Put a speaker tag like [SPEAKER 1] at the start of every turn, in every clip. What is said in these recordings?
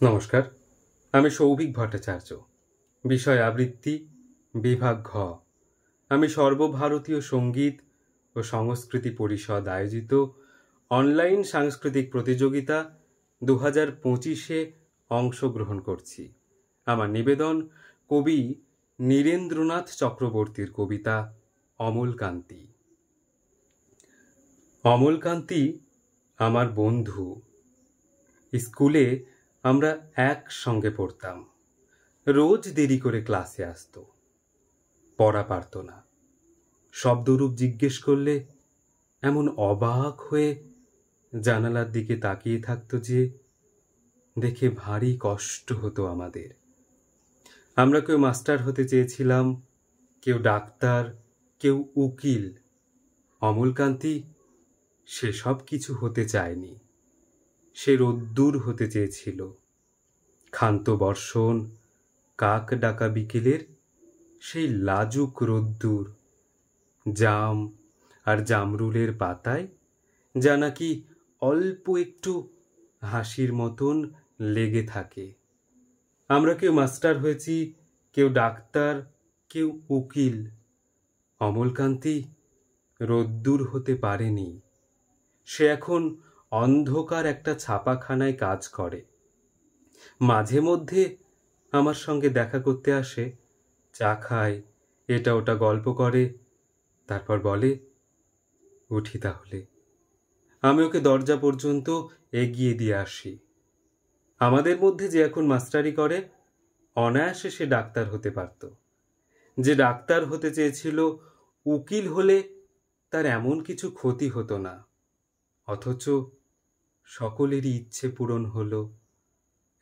[SPEAKER 1] নমস্কার, আমি সৌভিক ভট্টাচার্য। বিষয় আবৃত্তি, বিভাগ ঘ। আমি সর্বভারতীয় সঙ্গীত ও সংস্কৃতি পরিষদ আয়োজিত অনলাইন সাংস্কৃতিক প্রতিযোগিতা 2025-এ অংশগ্রহণ করছি। আমার নিবেদন কবি নীরেন্দ্রনাথ চক্রবর্তীর কবিতা অমলকান্তি। অমলকান্তি আমার বন্ধু। স্কুলে আমরা একসঙ্গে পড়তাম। রোজ দেরি করে ক্লাসে আসতো, পড়া পারত না। শব্দরূপ জিজ্ঞেস করলে এমন অবাক হয়ে জানালার দিকে তাকিয়ে থাকতো যে দেখে ভারী কষ্ট হতো আমাদের। আমরা কেউ মাস্টার হতে চেয়েছিলাম, কেউ ডাক্তার, কেউ উকিল। অমলকান্তি সেসব কিছু হতে চায়নি। সে রোদ্দুর হতে চেয়েছিল। ক্ষান্ত বর্ষণ, কাক ডাকা বিকেলের সেই লাজুক রোদ্দুর, জাম আর জামরুলের পাতায় যা নাকি অল্প একটু হাসির মতন লেগে থাকে। আমরা কেউ মাস্টার হয়েছি, কেউ ডাক্তার, কেউ উকিল। অমলকান্তি রোদ্দুর হতে পারেনি। সে এখন অন্ধকার একটা ছাপাখানায় কাজ করে। মাঝে মধ্যে আমার সঙ্গে দেখা করতে আসে, চা খায়, এটা ওটা গল্প করে, তারপর বলে, উঠি তাহলে। আমি ওকে দরজা পর্যন্ত এগিয়ে দিয়ে আসি। আমাদের মধ্যে যে এখন মাস্টারি করে, অনায়াসে সে ডাক্তার হতে পারত। যে ডাক্তার হতে চেয়েছিল, উকিল হলে তার এমন কিছু ক্ষতি হতো না। অথচ সকলেরই ইচ্ছে পূরণ হলো,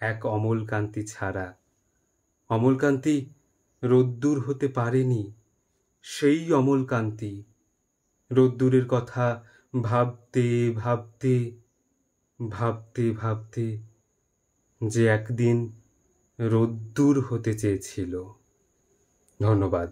[SPEAKER 1] এক অমলকান্তি ছাড়া। অমলকান্তি রোদ্দুর হতে পারেনি। সেই অমলকান্তি রোদ্দুরের কথা ভাবতে ভাবতে ভাবতে ভাবতে যে একদিন রোদ্দুর হতে চেয়েছিল। ধন্যবাদ।